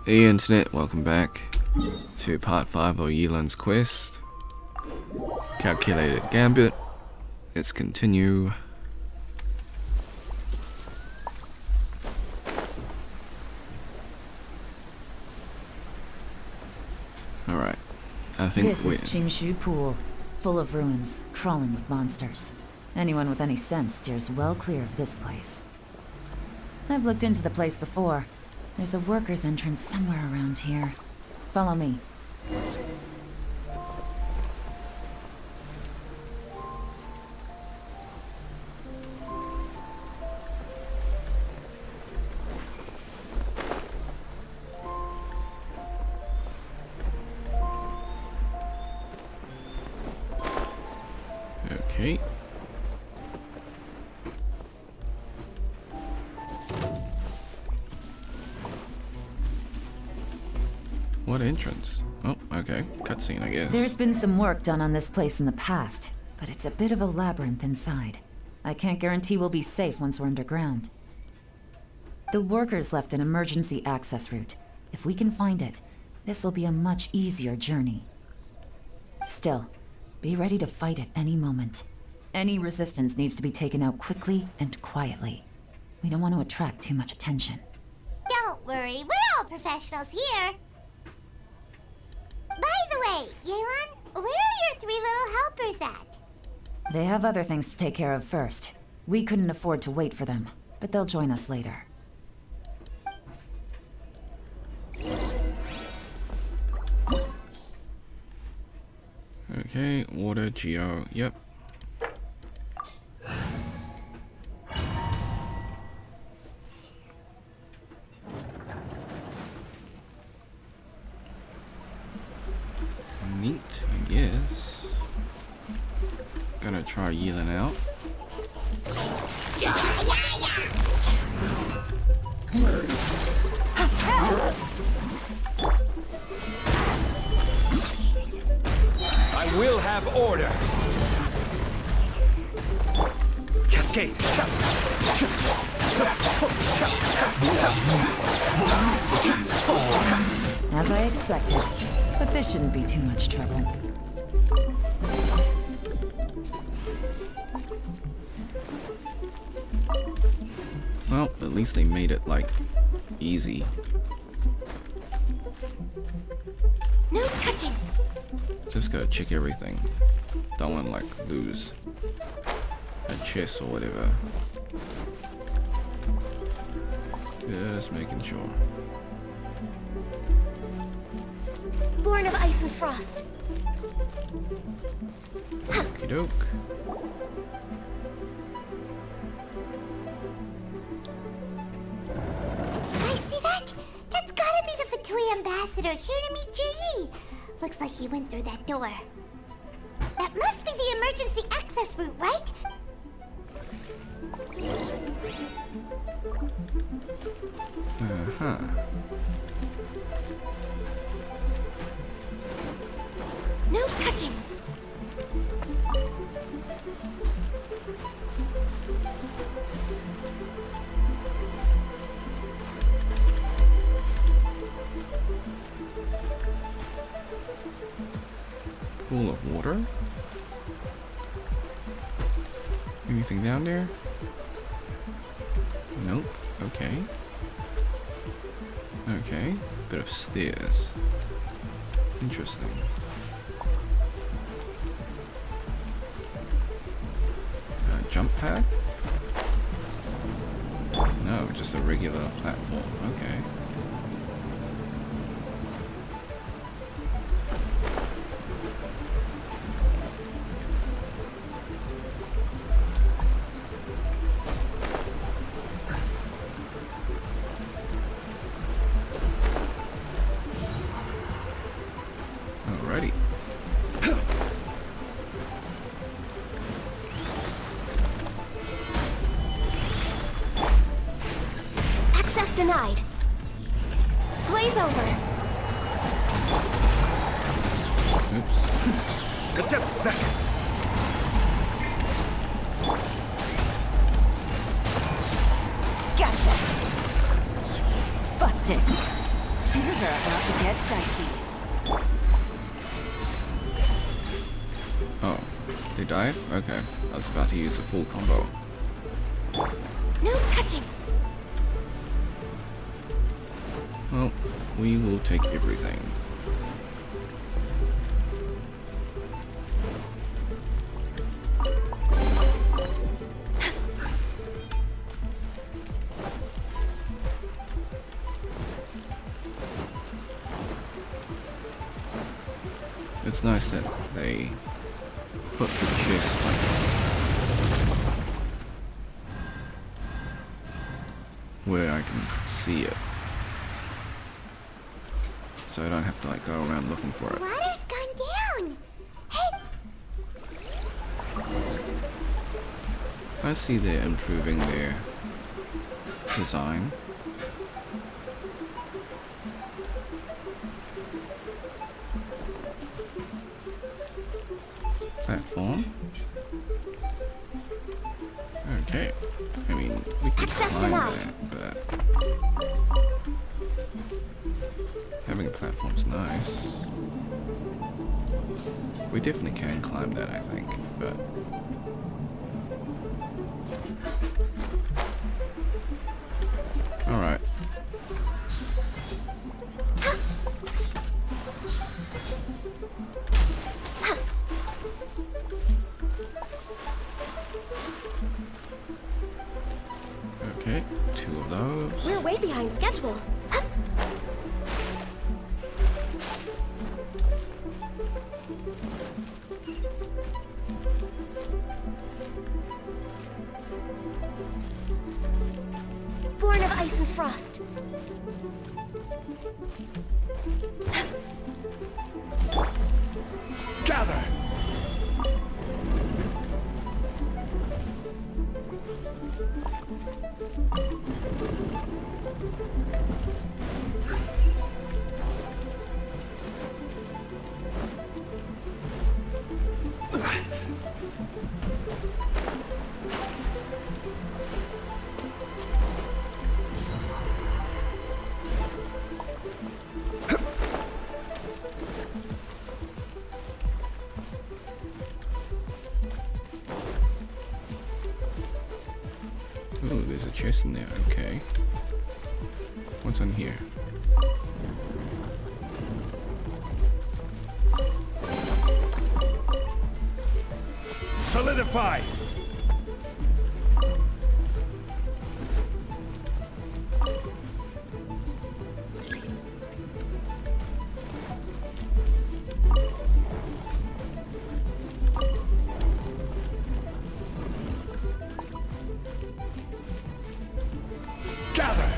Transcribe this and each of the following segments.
Hey Internet, welcome back to part 5 of Yelan's quest. Calculated Gambit. Let's continue. Alright, I think This is Qingshu Pool, full of ruins, crawling with monsters. Anyone with any sense steers well clear of this place. I've looked into the place before. There's a worker's entrance somewhere around here. Follow me. Okay. What entrance? Oh, okay. Cutscene, I guess. There's been some work done on this place in the past, but it's a bit of a labyrinth inside. I can't guarantee we'll be safe once we're underground. The workers left an emergency access route. If we can find it, this will be a much easier journey. Still, be ready to fight at any moment. Any resistance needs to be taken out quickly and quietly. We don't want to attract too much attention. Don't worry, we're all professionals here. By the way, Yelan, where are your 3 little helpers at? They have other things to take care of first. We couldn't afford to wait for them, but they'll join us later. Okay, water, geo, yep. Neat, I guess. Gonna try Yelan out. I will have order. Cascade. As I expected, but this shouldn't be too much trouble. Well, at least they made it, like, easy. No touching. Just gotta check everything. Don't want to, like, lose a chest or whatever. Just making sure. Born of ice and frost. Okie doke. I see that? That's gotta be the Fatui ambassador here to meet Ji. Looks like he went through that door. That must be the emergency access route, right? Uh-huh. No touching. Pool of water? Anything down there? Nope. Okay. Okay. Bit of stairs. Interesting. Jump pad? No, just a regular platform. Okay. Alrighty. Access denied. Blaze over. Oops. Attempt back. Gotcha! Busted! Things are about to get dicey. Oh, they died? Okay, I was about to use a full combo. No touching. Well, we will take everything. It's nice that they put the chest like where I can see it, so I don't have to like go around looking for it. Water's gone down. Hey, I see they're improving their design. Platform. Okay. I mean, we can Access climb denied. that, but having a platform's nice. We definitely can climb that, I think, but all right. Okay, 2 of those. we're way behind schedule. Born of ice and frost. Gather! Ooh, there's a chest in there. Okay. What's on here? Solidify! Gather!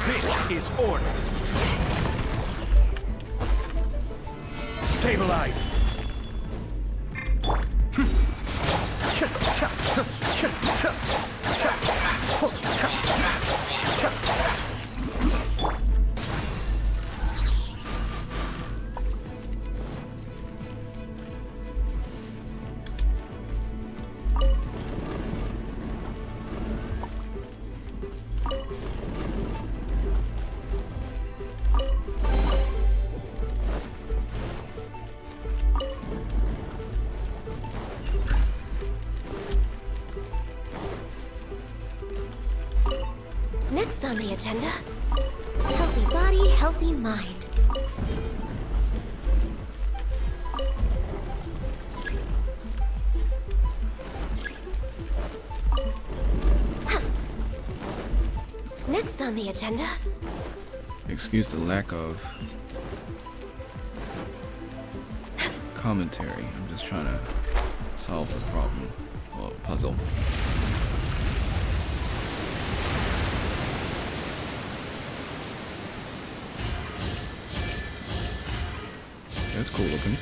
This is order. Stabilize. Next on the agenda, healthy body, healthy mind. Next on the agenda, Excuse the lack of commentary. I'm just trying to solve the problem. Well, puzzle. That's cool looking.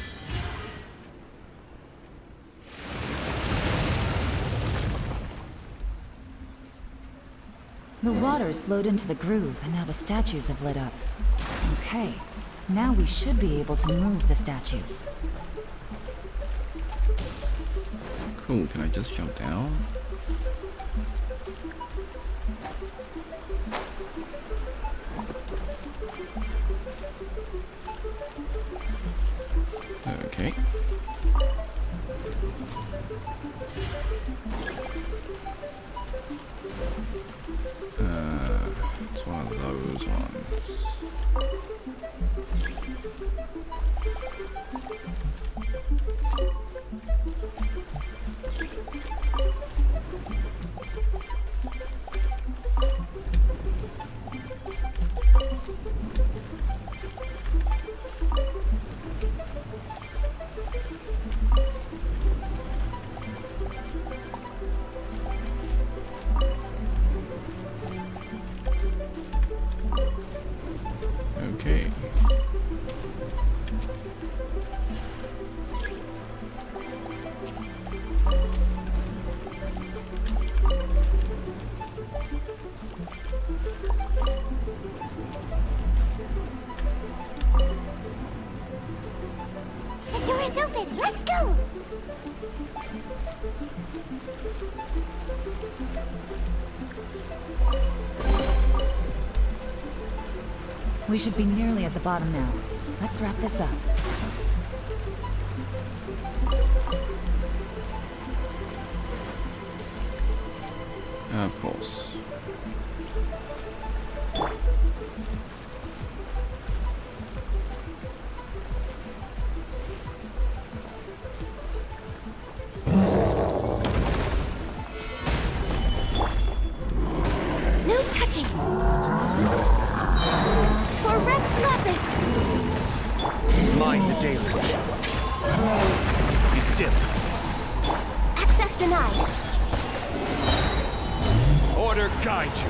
The water's flowed into the groove, and now the statues have lit up. Okay, now we should be able to move the statues. Cool, can I just jump down? Okay. It's one of those ones. Okay. The door is open. Let's go. We should be nearly at the bottom now. Let's wrap this up. Of course. No touching. For Rex Lapis. Mind the deluge. Be still. Access denied. Order guide you.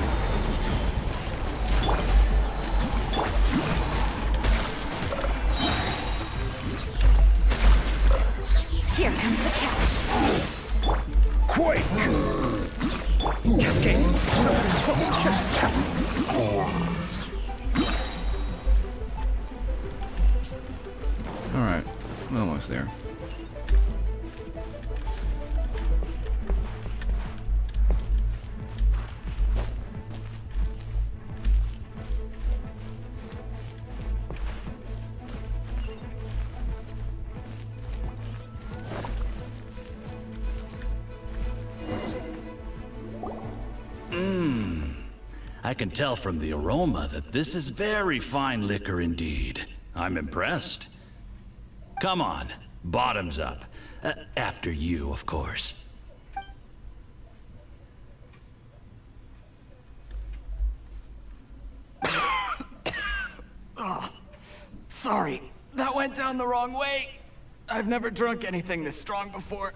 Here comes the catch. Quake! Cascade! Alright, we're almost there. I can tell from the aroma that this is very fine liquor indeed. I'm impressed. Come on, bottoms up. After you, of course. Sorry, that went down the wrong way. I've never drunk anything this strong before.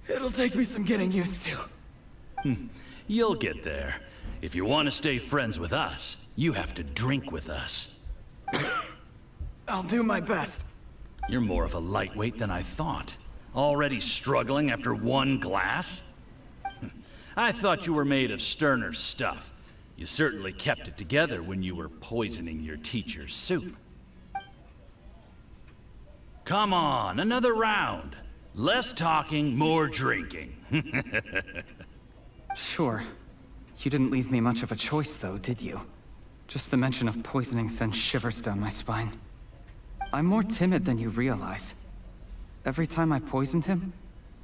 It'll take me some getting used to. You'll get there. If you want to stay friends with us, you have to drink with us. I'll do my best. You're more of a lightweight than I thought. Already struggling after one glass? I thought you were made of sterner stuff. You certainly kept it together when you were poisoning your teacher's soup. Come on, another round. Less talking, more drinking. Sure. You didn't leave me much of a choice, though, did you? Just the mention of poisoning sends shivers down my spine. I'm more timid than you realize. Every time I poisoned him,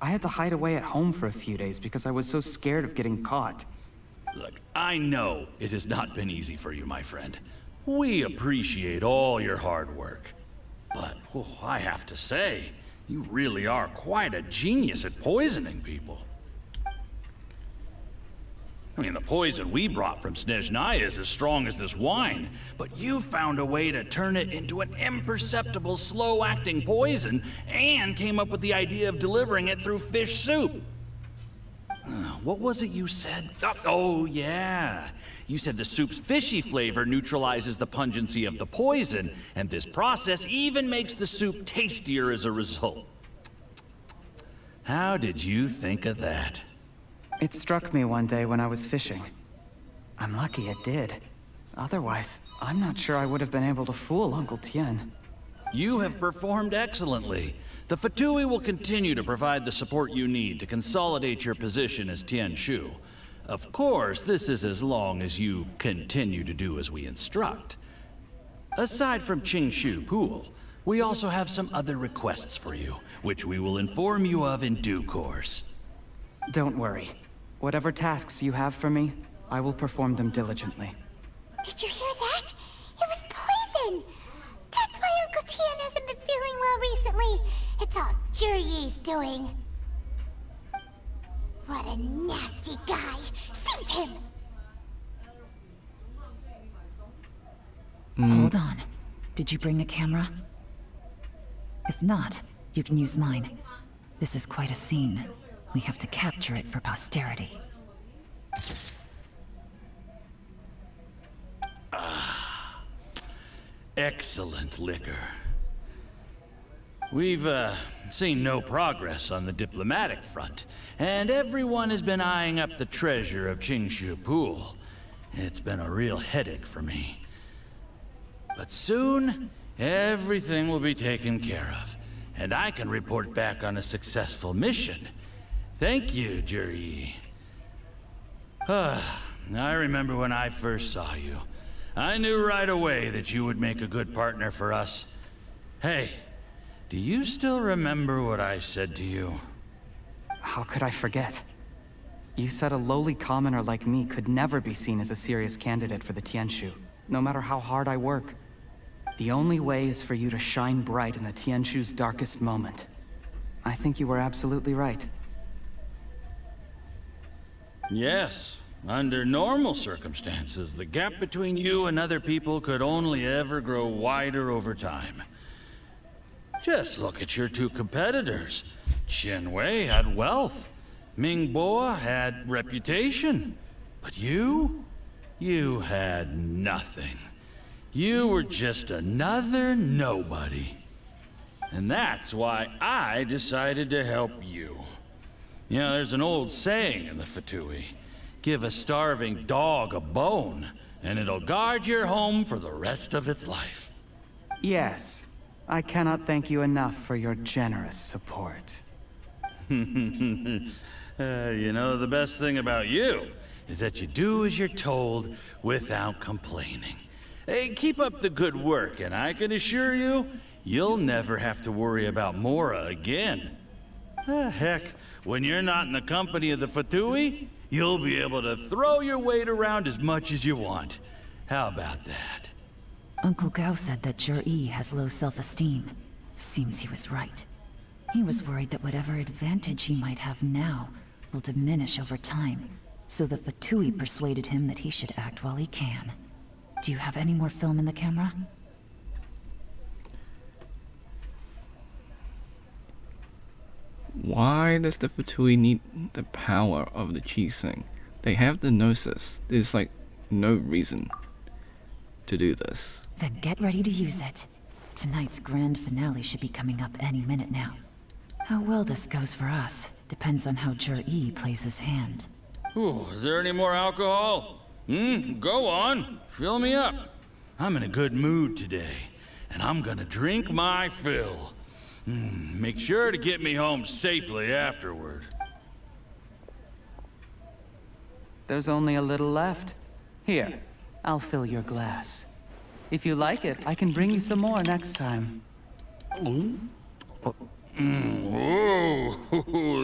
I had to hide away at home for a few days because I was so scared of getting caught. Look, I know it has not been easy for you, my friend. We appreciate all your hard work. But, I have to say, you really are quite a genius at poisoning people. I mean, the poison we brought from Snezhnaya is as strong as this wine, but you found a way to turn it into an imperceptible, slow-acting poison, and came up with the idea of delivering it through fish soup. What was it you said? Oh, yeah. You said the soup's fishy flavor neutralizes the pungency of the poison, and this process even makes the soup tastier as a result. How did you think of that? It struck me one day when I was fishing. I'm lucky it did. Otherwise, I'm not sure I would have been able to fool Uncle Tien. You have performed excellently. The Fatui will continue to provide the support you need to consolidate your position as Tianshu. Of course, this is as long as you continue to do as we instruct. Aside from Qingshu Pool, we also have some other requests for you, which we will inform you of in due course. Don't worry. Whatever tasks you have for me, I will perform them diligently. Did you hear that? It was poison! That's why Uncle Tian hasn't been feeling well recently. It's all Juryi's doing. What a nasty guy! Seize him! Hold on. Did you bring the camera? If not, you can use mine. This is quite a scene. We have to capture it for posterity. Excellent liquor. We've, seen no progress on the diplomatic front, and everyone has been eyeing up the treasure of Qingshu Pool. It's been a real headache for me. But soon, everything will be taken care of, and I can report back on a successful mission. Thank you, Juryi. I remember when I first saw you. I knew right away that you would make a good partner for us. Hey, do you still remember what I said to you? How could I forget? You said a lowly commoner like me could never be seen as a serious candidate for the Tianshu, no matter how hard I work. The only way is for you to shine bright in the Tianshu's darkest moment. I think you were absolutely right. Yes. Under normal circumstances, the gap between you and other people could only ever grow wider over time. Just look at your two competitors. Chen Wei had wealth. Ming Boa had reputation. But you had nothing. You were just another nobody. And that's why I decided to help you. You know, there's an old saying in the Fatui. Give a starving dog a bone, and it'll guard your home for the rest of its life. Yes. I cannot thank you enough for your generous support. You know, the best thing about you is that you do as you're told without complaining. Hey, keep up the good work, and I can assure you, you'll never have to worry about Mora again. Heck, when you're not in the company of the Fatui, you'll be able to throw your weight around as much as you want. How about that? Uncle Gao said that Juryi has low self-esteem. Seems he was right. He was worried that whatever advantage he might have now will diminish over time, so the Fatui persuaded him that he should act while he can. Do you have any more film in the camera? Why does the Fatui need the power of the Qixing? They have the Gnosis. There's like no reason to do this. Then get ready to use it. Tonight's grand finale should be coming up any minute now. How well this goes for us depends on how Juryi plays his hand. Ooh, is there any more alcohol? Go on. Fill me up. I'm in a good mood today, and I'm gonna drink my fill. Make sure to get me home safely afterward. There's only a little left. Here, I'll fill your glass. If you like it, I can bring you some more next time. Whoa,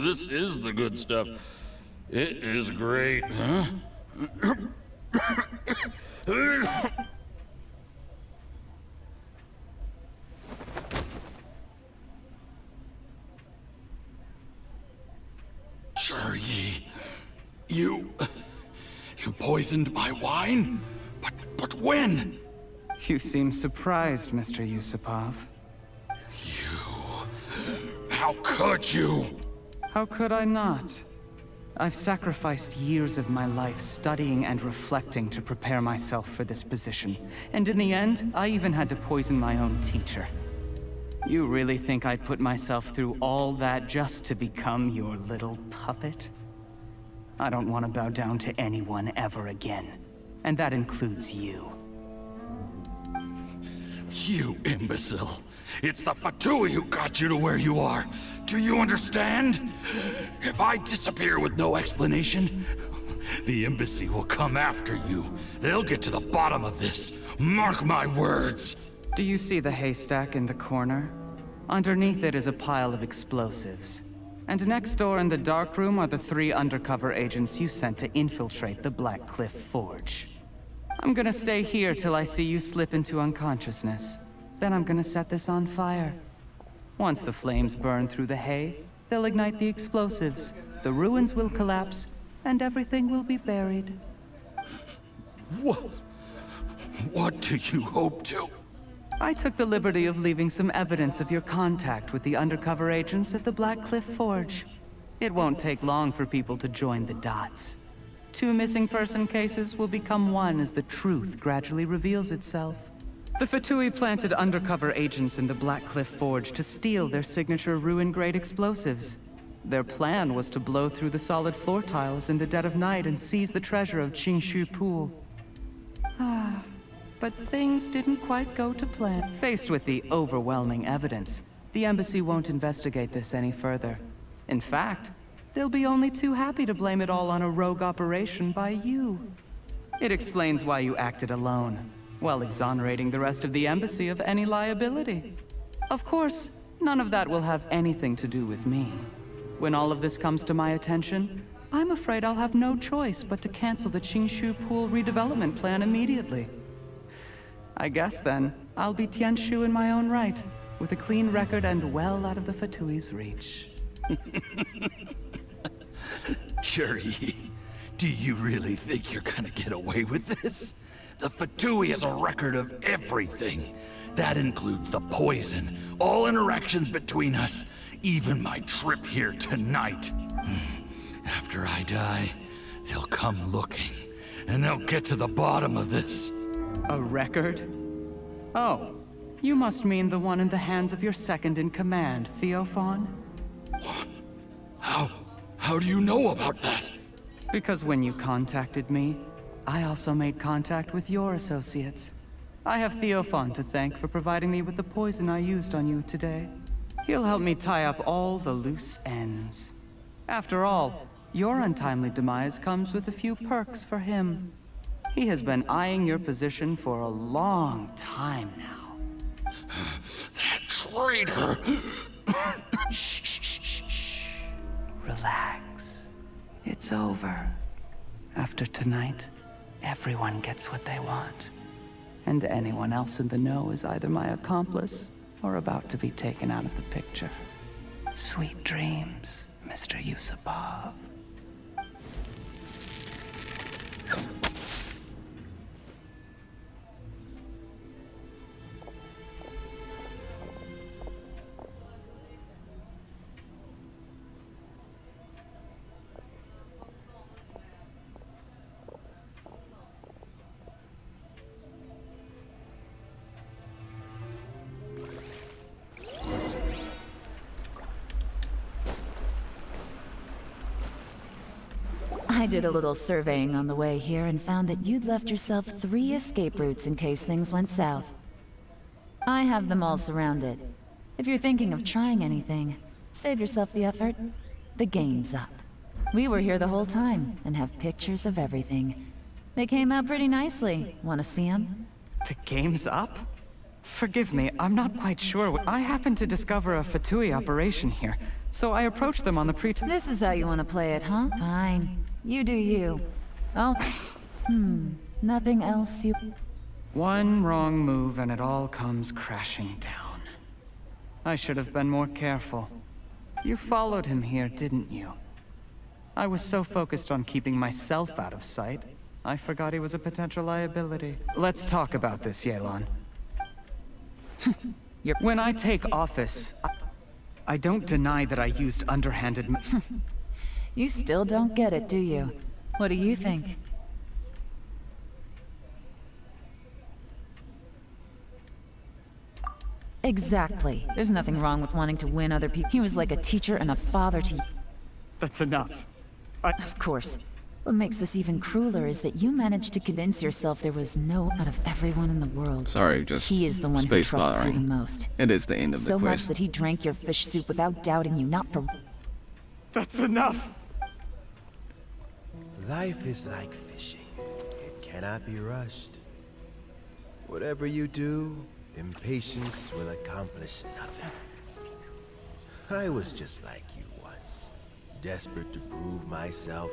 this is the good stuff. It is great, huh? Juryi, you poisoned my wine? But when? You seem surprised, Mr. Yusupov. How could you? How could I not? I've sacrificed years of my life studying and reflecting to prepare myself for this position. And in the end, I even had to poison my own teacher. You really think I'd put myself through all that just to become your little puppet? I don't want to bow down to anyone ever again. And that includes you. You imbecile. It's the Fatui who got you to where you are. Do you understand? If I disappear with no explanation, the embassy will come after you. They'll get to the bottom of this. Mark my words. Do you see the haystack in the corner? Underneath it is a pile of explosives. And next door in the dark room are the 3 undercover agents you sent to infiltrate the Black Cliff Forge. I'm gonna stay here till I see you slip into unconsciousness. Then I'm gonna set this on fire. Once the flames burn through the hay, they'll ignite the explosives, the ruins will collapse, and everything will be buried. What do you hope to? I took the liberty of leaving some evidence of your contact with the undercover agents at the Black Cliff Forge. It won't take long for people to join the dots. 2 missing person cases will become one as the truth gradually reveals itself. The Fatui planted undercover agents in the Black Cliff Forge to steal their signature ruin-grade explosives. Their plan was to blow through the solid floor tiles in the dead of night and seize the treasure of Qingshu Pool. But things didn't quite go to plan. Faced with the overwhelming evidence, the embassy won't investigate this any further. In fact, they'll be only too happy to blame it all on a rogue operation by you. It explains why you acted alone, while exonerating the rest of the embassy of any liability. Of course, none of that will have anything to do with me. When all of this comes to my attention, I'm afraid I'll have no choice but to cancel the Qingshu Pool redevelopment plan immediately. I guess then, I'll be Tianshu in my own right, with a clean record and well out of the Fatui's reach. Cherry, do you really think you're gonna get away with this? The Fatui has a record of everything. That includes the poison, all interactions between us, even my trip here tonight. After I die, they'll come looking, and they'll get to the bottom of this. A record? Oh, you must mean the one in the hands of your second-in-command, Theophon? What? How do you know about that? Because when you contacted me, I also made contact with your associates. I have Theophon to thank for providing me with the poison I used on you today. He'll help me tie up all the loose ends. After all, your untimely demise comes with a few perks for him. He has been eyeing your position for a long time now. That traitor! Shh. Relax. It's over. After tonight, everyone gets what they want. And anyone else in the know is either my accomplice or about to be taken out of the picture. Sweet dreams, Mr. Yusupov. I did a little surveying on the way here and found that you'd left yourself 3 escape routes in case things went south. I have them all surrounded. If you're thinking of trying anything, save yourself the effort. The game's up. We were here the whole time and have pictures of everything. They came out pretty nicely. Want to see them? The game's up? Forgive me, I'm not quite sure. I happened to discover a Fatui operation here, so I approached them on the This is how you want to play it, huh? Fine. You do you. Oh, nothing else you... One wrong move and it all comes crashing down. I should have been more careful. You followed him here, didn't you? I was so focused on keeping myself out of sight, I forgot he was a potential liability. Let's talk about this, Yelan. When I take office, I don't deny that I used underhanded... You still don't get it, do you? What do you think? Exactly. There's nothing wrong with wanting to win other people. He was like a teacher and a father to you. That's enough. Of course. What makes this even crueler is that you managed to convince yourself there was no out of everyone in the world. Sorry, just He is the one who space trusts you the barring. most. It is the end of the So much quest. that he drank your fish soup without doubting you, not for... That's enough! Life is like fishing. It cannot be rushed. Whatever you do, impatience will accomplish nothing. I was just like you once, desperate to prove myself.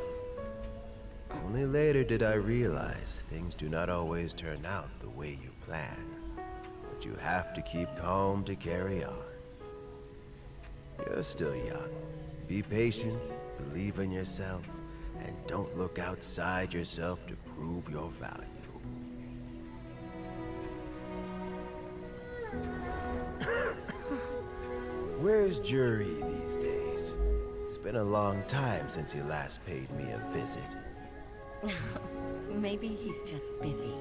Only later did I realize things do not always turn out the way you plan. But you have to keep calm to carry on. You're still young. Be patient, believe in yourself, and don't look outside yourself to prove your value. Where's Jury these days? It's been a long time since he last paid me a visit. Maybe he's just busy.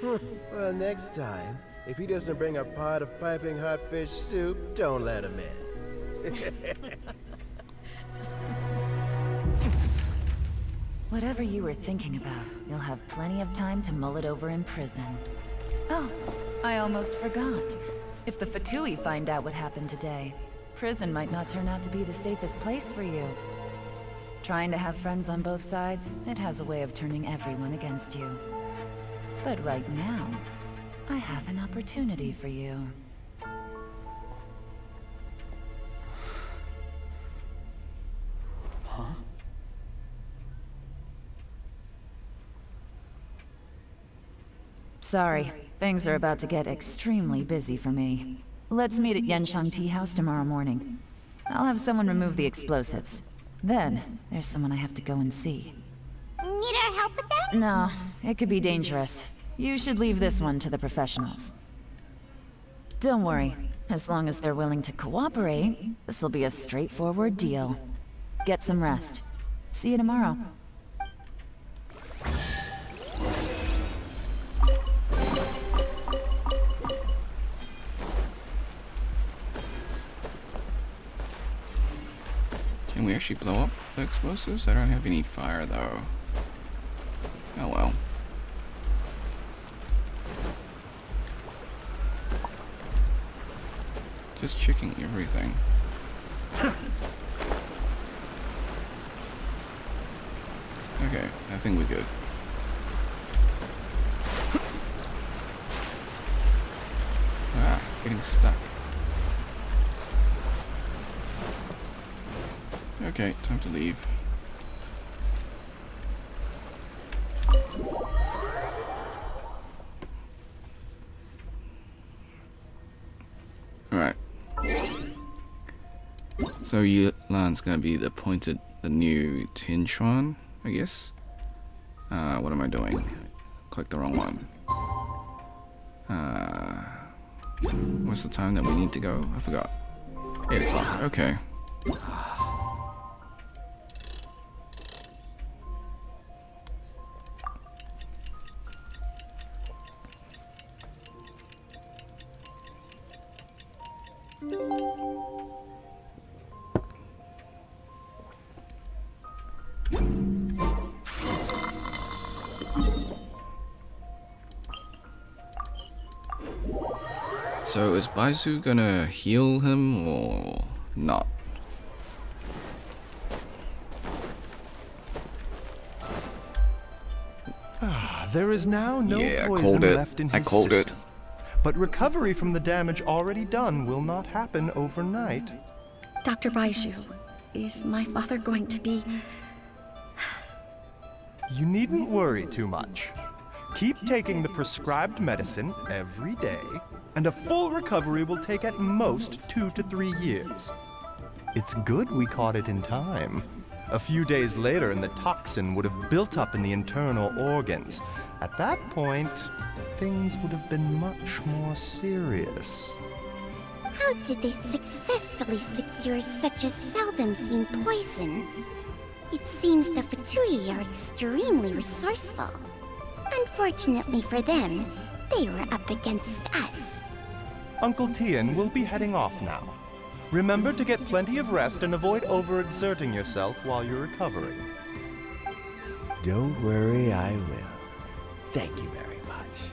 Well, next time, if he doesn't bring a pot of piping hot fish soup, don't let him in. Whatever you were thinking about, you'll have plenty of time to mull it over in prison. Oh, I almost forgot. If the Fatui find out what happened today, prison might not turn out to be the safest place for you. Trying to have friends on both sides, it has a way of turning everyone against you. But right now, I have an opportunity for you. Huh? Sorry, things are about to get extremely busy for me. Let's meet at Yenshang Tea House tomorrow morning. I'll have someone remove the explosives. Then, there's someone I have to go and see. Need our help with that? No, it could be dangerous. You should leave this one to the professionals. Don't worry. As long as they're willing to cooperate, this'll be a straightforward deal. Get some rest. See you tomorrow. Can we actually blow up the explosives? I don't have any fire though. Oh well. Just checking everything. Okay, I think we're good. Ah, getting stuck. Okay, time to leave. Alright. So Yelan's gonna be the new Tintron, I guess. What am I doing? Click the wrong one. What's the time that we need to go? I forgot. 8 o'clock, okay. So is Baizu gonna heal him or not? There is now no Yeah, I poison called it. left in I his called it. system. But recovery from the damage already done will not happen overnight. Dr. Baiju, is my father going to be... You needn't worry too much. Keep taking the prescribed medicine every day, and a full recovery will take at most 2 to 3 years. It's good we caught it in time. A few days later, and the toxin would have built up in the internal organs. At that point, things would have been much more serious. How did they successfully secure such a seldom seen poison? It seems the Fatui are extremely resourceful. Unfortunately for them, they were up against us. Uncle Tian will be heading off now. Remember to get plenty of rest and avoid overexerting yourself while you're recovering. Don't worry, I will. Thank you very much.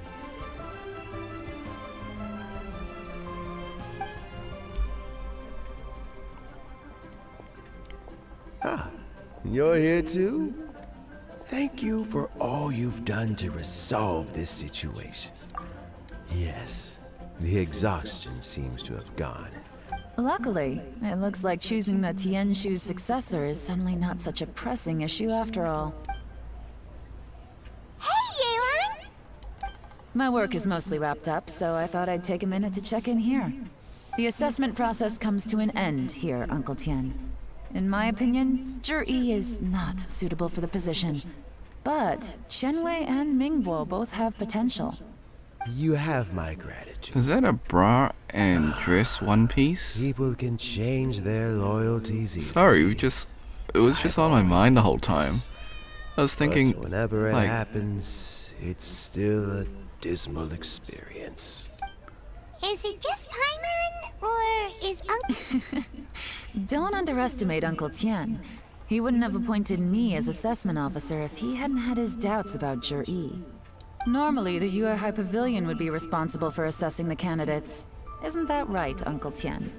Ah, you're here too? Thank you for all you've done to resolve this situation. Yes, the exhaustion seems to have gone. Luckily, it looks like choosing the Tianshu's successor is suddenly not such a pressing issue after all. Hey, Yelan! My work is mostly wrapped up, so I thought I'd take a minute to check in here. The assessment process comes to an end here, Uncle Tien. In my opinion, Zhi is not suitable for the position. But Qianwei and Mingbo both have potential. You have my gratitude. Is that a bra and dress one piece? People can change their loyalties easily. Sorry, it was just on my mind the whole time. I was thinking, But whenever it like, happens, it's still a dismal experience. Is it just Paimon, or is Uncle... Don't underestimate Uncle Tien. He wouldn't have appointed me as assessment officer if he hadn't had his doubts about Zhi. Normally, the Yuehai Pavilion would be responsible for assessing the candidates. Isn't that right, Uncle Tien?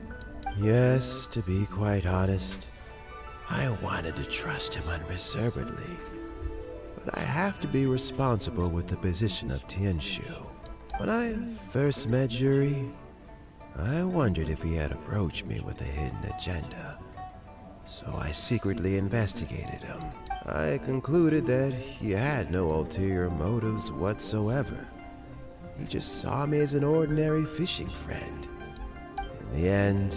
Yes, to be quite honest, I wanted to trust him unreservedly. But I have to be responsible with the position of Tianshu. When I first met Zhi, I wondered if he had approached me with a hidden agenda. So I secretly investigated him. I concluded that he had no ulterior motives whatsoever. He just saw me as an ordinary fishing friend. In the end,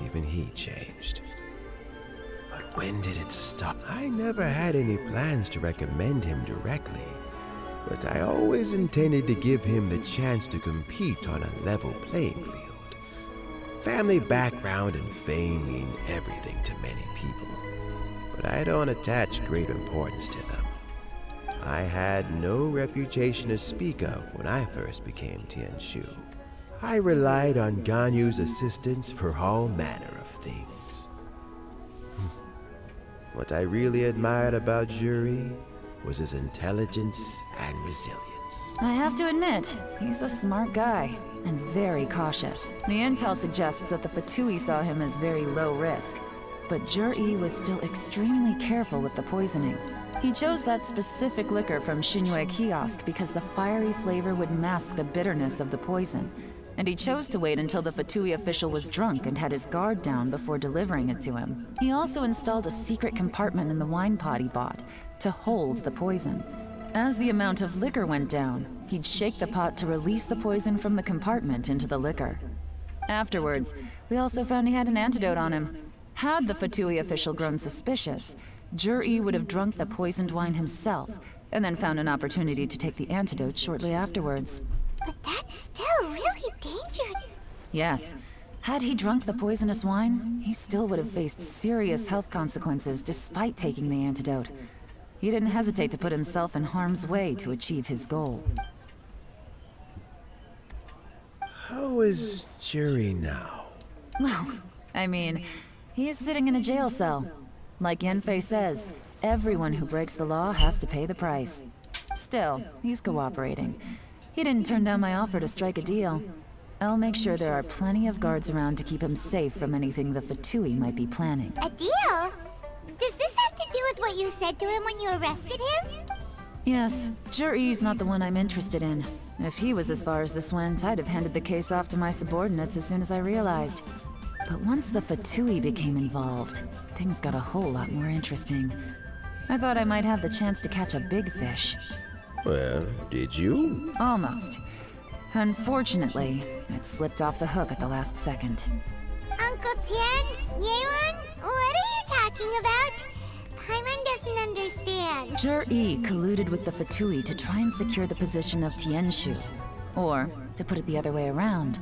even he changed. But when did it stop? I never had any plans to recommend him directly, but I always intended to give him the chance to compete on a level playing field. Family background and fame mean everything to many people, but I don't attach great importance to them. I had no reputation to speak of when I first became Tianshu. I relied on Ganyu's assistance for all manner of things. What I really admired about Zhi was his intelligence and resilience. I have to admit, he's a smart guy, and very cautious. The intel suggests that the Fatui saw him as very low risk, but Zhi was still extremely careful with the poisoning. He chose that specific liquor from Xinyue Kiosk because the fiery flavor would mask the bitterness of the poison, and he chose to wait until the Fatui official was drunk and had his guard down before delivering it to him. He also installed a secret compartment in the wine pot he bought to hold the poison. As the amount of liquor went down, he'd shake the pot to release the poison from the compartment into the liquor. Afterwards, we also found he had an antidote on him. Had the Fatui official grown suspicious, Zhi would have drunk the poisoned wine himself, and then found an opportunity to take the antidote shortly afterwards. But that's still really dangerous. Yes. Had he drunk the poisonous wine, he still would have faced serious health consequences despite taking the antidote. He didn't hesitate to put himself in harm's way to achieve his goal. How is Zhi now? Well, I mean, he is sitting in a jail cell. Like Yanfei says, everyone who breaks the law has to pay the price. Still, he's cooperating. He didn't turn down my offer to strike a deal. I'll make sure there are plenty of guards around to keep him safe from anything the Fatui might be planning. A deal? Does this have to do with what you said to him when you arrested him? Yes, Zhi's not the one I'm interested in. If he was as far as this went, I'd have handed the case off to my subordinates as soon as I realized. But once the Fatui became involved, things got a whole lot more interesting. I thought I might have the chance to catch a big fish. Well, did you? Almost. Unfortunately, it slipped off the hook at the last second. Uncle Tien? Yelan? What are you talking about? Paimon doesn't understand. Zhi colluded with the Fatui to try and secure the position of Tianshu. Or, to put it the other way around,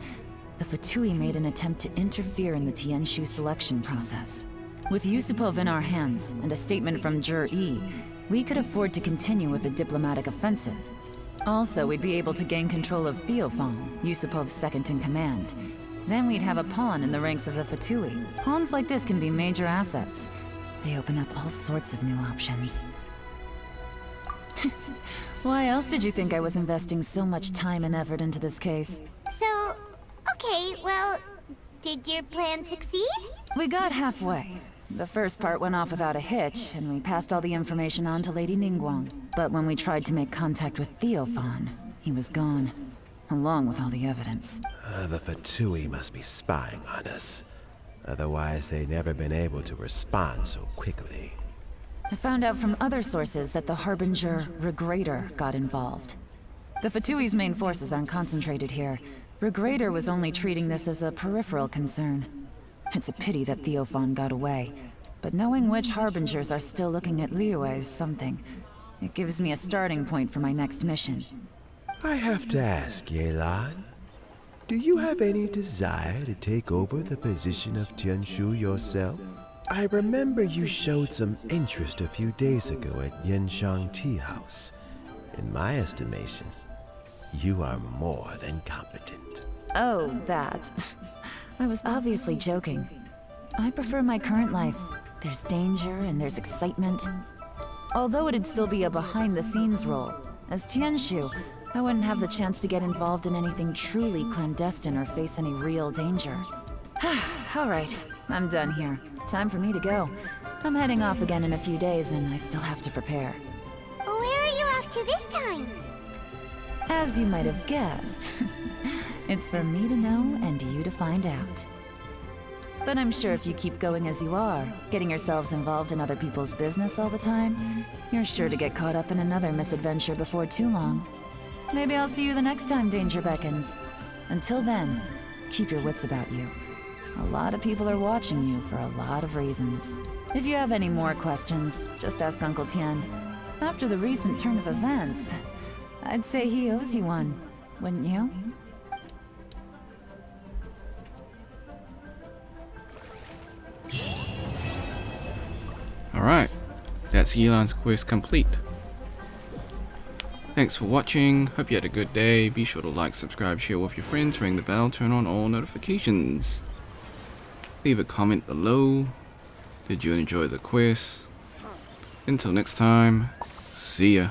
the Fatui made an attempt to interfere in the Tianshu selection process. With Yusupov in our hands, and a statement from Zhi, we could afford to continue with a diplomatic offensive. Also, we'd be able to gain control of Theophan, Yusupov's second-in-command. Then we'd have a pawn in the ranks of the Fatui. Pawns like this can be major assets. They open up all sorts of new options. Why else did you think I was investing so much time and effort into this case? So, okay, well, did your plan succeed? We got halfway. The first part went off without a hitch, and we passed all the information on to Lady Ningguang. But when we tried to make contact with Theophan, he was gone, along with all the evidence. The Fatui must be spying on us. Otherwise, they'd never been able to respond so quickly. I found out from other sources that the Harbinger Regrator got involved. The Fatui's main forces aren't concentrated here. Regrator was only treating this as a peripheral concern. It's a pity that Theophan got away, but knowing which Harbingers are still looking at Liyue is something. It gives me a starting point for my next mission. I have to ask, Yelan, do you have any desire to take over the position of Tianshu yourself? I remember you showed some interest a few days ago at Yenshang Tea House. In my estimation, you are more than competent. Oh, that. I was obviously joking. I prefer my current life. There's danger and there's excitement. Although it'd still be a behind-the-scenes role, as Tianshu, I wouldn't have the chance to get involved in anything truly clandestine or face any real danger. Alright, I'm done here. Time for me to go. I'm heading off again in a few days and I still have to prepare. Where are you off to this time? As you might have guessed, it's for me to know and you to find out. But I'm sure if you keep going as you are, getting yourselves involved in other people's business all the time, you're sure to get caught up in another misadventure before too long. Maybe I'll see you the next time danger beckons. Until then, keep your wits about you. A lot of people are watching you for a lot of reasons. If you have any more questions, just ask Uncle Tian. After the recent turn of events, I'd say he owes you one, wouldn't you? Alright, that's Yelan's quest complete. Thanks for watching, hope you had a good day. Be sure to like, subscribe, share with your friends, ring the bell, turn on all notifications. Leave a comment below. Did you enjoy the quest? Until next time, see ya.